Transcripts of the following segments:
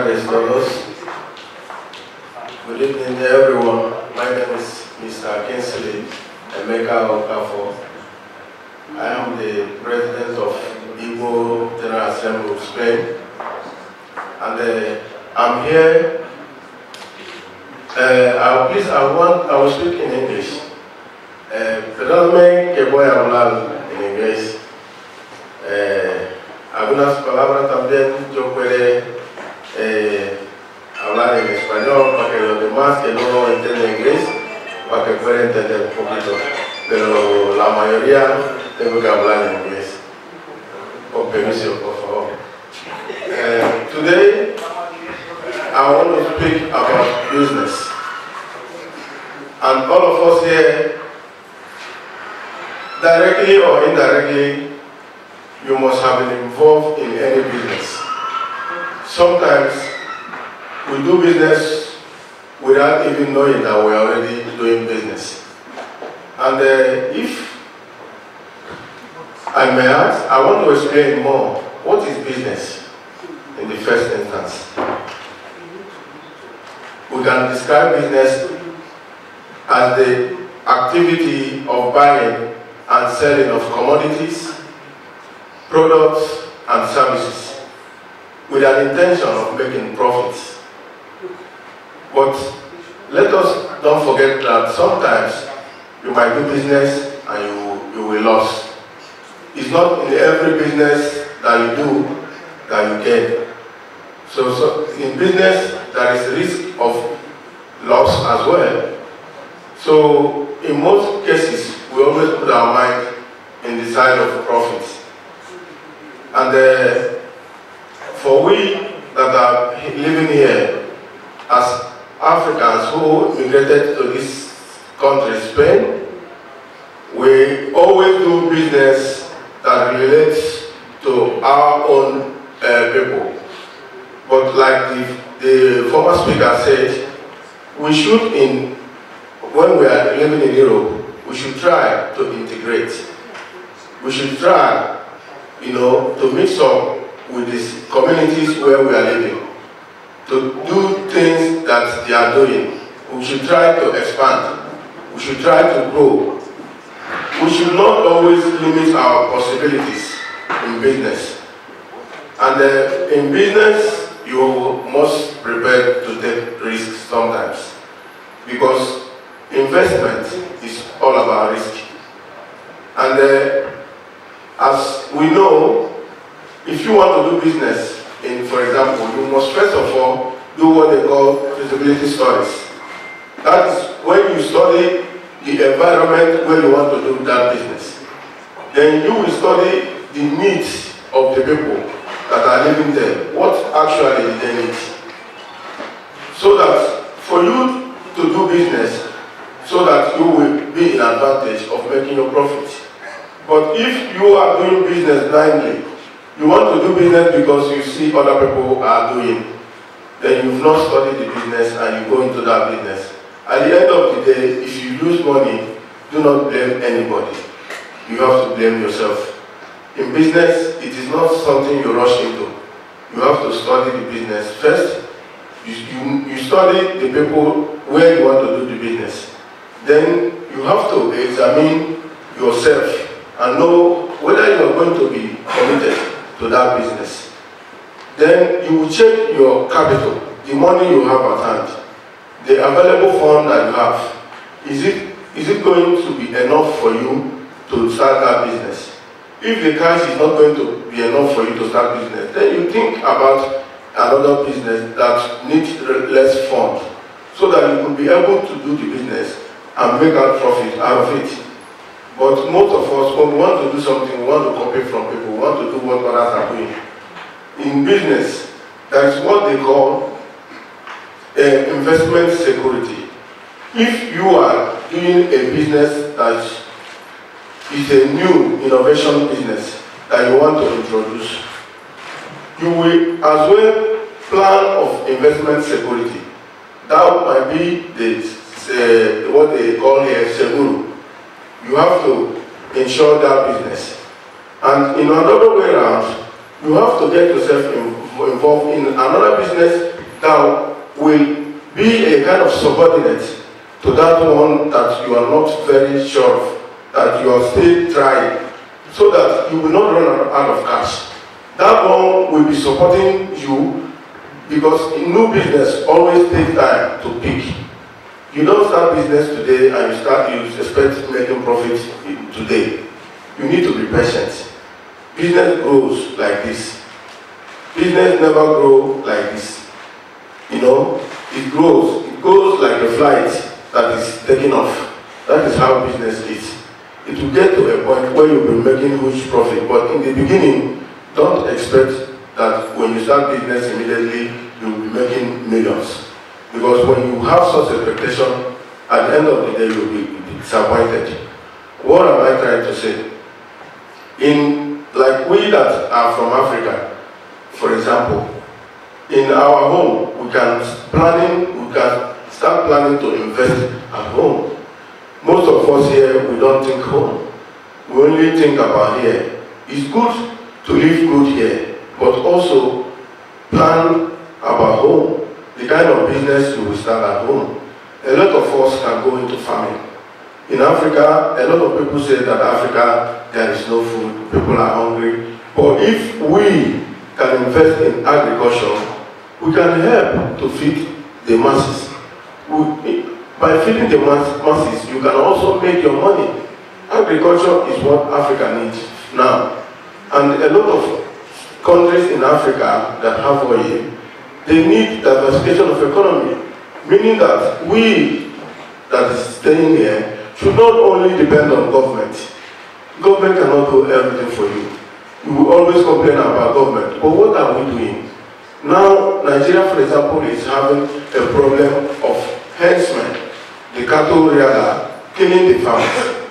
Dollars. Good evening, everyone. My name is Mr. Kinsley Emeka Okafor. I am the president of Igbo General Assembly of Spain, and I'm here. I will speak in English. Perdóname que voy a hablar en inglés. Algunas palabras también yo puedo hablar en español para que los demás que no entienden inglés, para que puedan entender un poquito. Pero la mayoría tengo que hablar en inglés. Con permiso, por favor. Today, I want to speak about business. And all of us here, directly or indirectly, you must have been involved in any business. Sometimes we do business without even knowing that we're already doing business. And if I may ask, I want to explain more. What is business in the first instance? We can describe business as the activity of buying and selling of commodities, products, and services with an intention of making profits. But let us don't forget that sometimes you might do business and you will lose. It's not in every business that you do that you gain. So in business, there is risk of loss as well. So in most cases, we always put our mind in the side of profits. And for we that are living here as Africans who immigrated to this country, Spain, we always do business that relates to our own people. But like the former speaker said, we should, when we are living in Europe, we should try to integrate. We should try, to mix up with these communities where we are living, to do things that they are doing. We should try to expand. We should try to grow. We should not always limit our possibilities in business. And in business, you must prepare to take risks sometimes, because investment is all about risk. And as we know, if you want to do business, for example, you must first of all do what they call feasibility studies. That is when you study the environment where you want to do that business. Then you will study the needs of the people that are living there. What actually they need. So that for you to do business, so that you will be in advantage of making your profit. But if you are doing business blindly, you want to do business because you see other people are doing, then you've not studied the business and you go into that business. At the end of the day, if you lose money, do not blame anybody. You have to blame yourself. In business, it is not something you rush into. You have to study the business. First, you study the people where you want to do the business. Then you have to examine yourself and know whether you are going to be committed to that business. Then you will check your capital, the money you have at hand, the available fund that you have. Is it going to be enough for you to start that business? If the cash is not going to be enough for you to start business, then you think about another business that needs less fund, so that you could be able to do the business and make out profit out of it. But most of us, when we want to do something, we want to copy from people, we want to do what others are doing. In business, that is what they call investment security. If you are doing a business that is a new innovation business that you want to introduce, you will as well plan of investment security. That might be what they call here seguro. You have to insure that business. And in another way around, you have to get yourself involved in another business now will be a kind of subordinate to that one that you are not very sure of, that you are still trying, so that you will not run out of cash. That one will be supporting you, because in new business always takes time to peak. You don't start business today and you expect making profit today. You need to be patient. Business grows like this. Business never grows like this. You know, it goes like a flight that is taking off. That is how business is. It will get to a point where you'll be making huge profit, but in the beginning, don't expect that when you start business immediately, you'll be making millions. Because when you have such expectation, at the end of the day, you'll be disappointed. What am I trying to say? Like we that are from Africa, for example, in our home, we can start planning to invest at home. Most of us here, we don't think home. We only think about here. It's good to live good here, but also plan about home. The kind of business you will start at home. A lot of us can go into farming. In Africa, a lot of people say that Africa, there is no food, people are hungry. But if we can invest in agriculture, we can help to feed the masses. By feeding the masses, you can also make your money. Agriculture is what Africa needs now. And a lot of countries in Africa that have oil, they need diversification of economy, meaning that we that is staying here should not only depend on government. Government cannot do everything for you. You will always complain about government, but what are we doing? Now, Nigeria, for example, is having a problem of herdsmen, the cattle rearer, killing the farmers.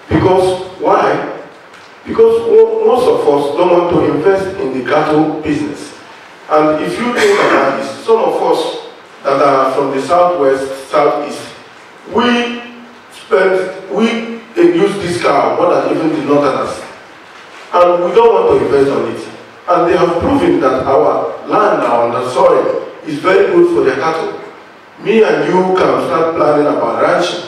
Because, why? Because most of us don't want to invest in the cattle business. And if you think about this, some of us that are from the southwest, southeast, we use this cow more than even the northerners. And we don't want to invest on it. And they have proven that our land, our soil, is very good for the cattle. Me and you can start planning about ranching.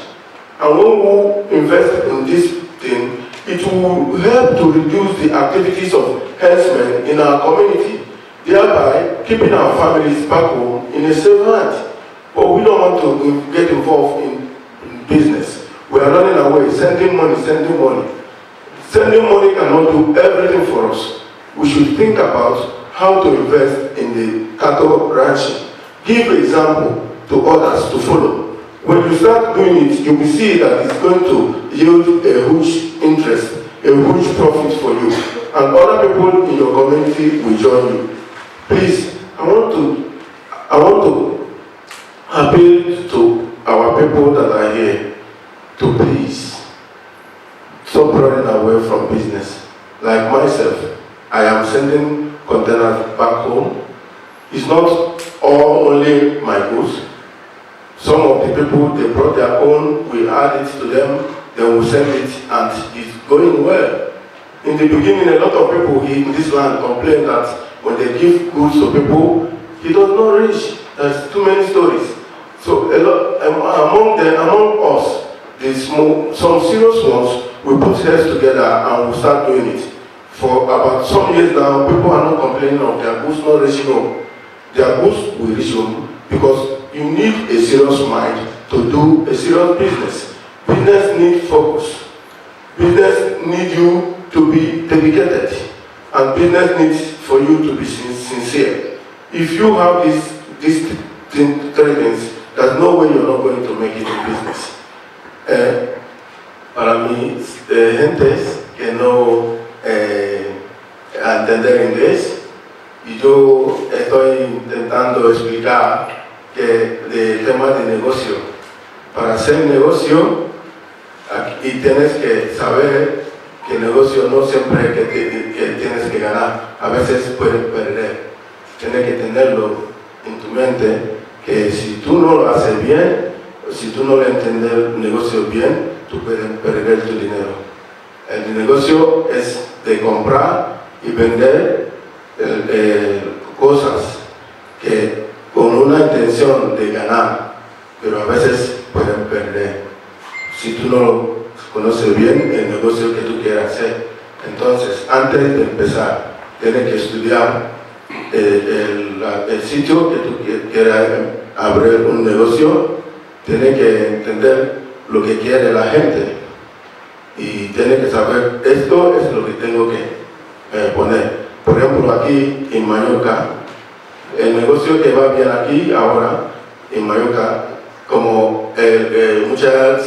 And when we invest in this thing, it will help to reduce the activities of herdsmen in our community, thereby keeping our families back home in a safe hand. But we don't want to get involved in business. We are running away, sending money. Sending money cannot do everything for us. We should think about how to invest in the cattle ranching. Give example to others to follow. When you start doing it, you will see that it's going to yield a huge interest, a huge profit for you. And other people in your community will join you. Please, I want to appeal to our people that are here to please stop running away from business. Like myself, I am sending containers back home. It's not only my goods. Some of the people, they brought their own, we add it to them, then we send it, and it's going well. In the beginning, a lot of people in this land complain that when they give goods to people, it does not reach. There's too many stories. So among us, some serious ones, we put heads together and we start doing it. For about some years now, people are not complaining of their goods not reaching home. Their goods will reach home because you need a serious mind to do a serious business. Business needs focus. Business needs you to be dedicated. And business needs for you to be sincere. If you have these three things, there's no way you're not going to make it in business. Para mí, gentes que no entender inglés, y yo estoy intentando explicar que el tema de negocio. Para hacer negocio, y tienes que saber que el negocio no siempre que tienes que ganar, a veces puedes perder. Tienes que tenerlo en tu mente, que si tú no lo haces bien, si tú no le entiendes el negocio bien, tú puedes perder tu dinero. El negocio es de comprar y vender cosas que con intención de ganar, pero a veces pueden perder. Si tú no conoces bien el negocio que tú quieres hacer, entonces antes de empezar, tienes que estudiar el sitio que tú quieras abrir un negocio, tienes que entender lo que quiere la gente y tienes que saber, esto es lo que tengo que poner. Por ejemplo, aquí en Mallorca, el negocio que va bien aquí ahora, en Mallorca, como muchas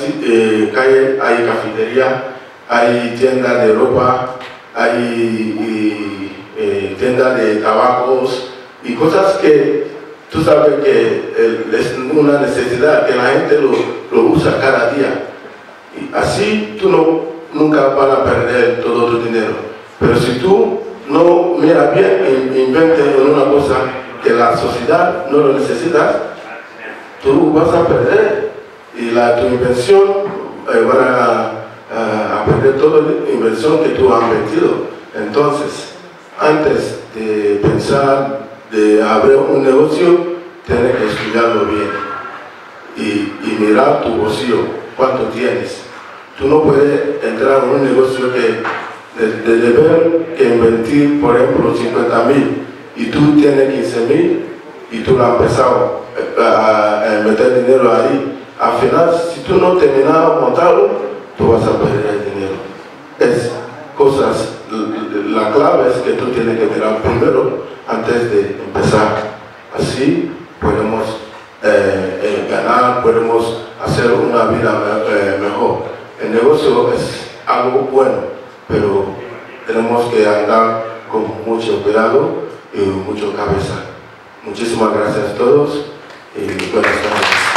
calles hay cafetería, hay tiendas de ropa, hay tiendas de tabacos y cosas que tú sabes que es una necesidad, que la gente lo usa cada día. Y así tú nunca vas a perder todo tu dinero. Pero si tú no miras bien e inventes en una cosa que la sociedad no lo necesita, tú vas a perder y tu inversión van a perder toda la inversión que tú has metido. Entonces, antes de pensar de abrir un negocio, tienes que estudiarlo bien y mirar tu bolsillo, cuánto tienes. Tú no puedes entrar en un negocio que de deber que invertir, por ejemplo, 50,000 y tú tienes 15,000 y tú lo has empezado a meter dinero ahí. Al final, si tú no terminas de montarlo, tú vas a perder el dinero. Es cosas, la clave es que tú tienes que mirar primero antes de empezar. Así podemos ganar, podemos hacer una vida mejor. El negocio es algo bueno, pero tenemos que andar con mucho cuidado y mucha cabeza. Muchísimas gracias a todos y buenas tardes.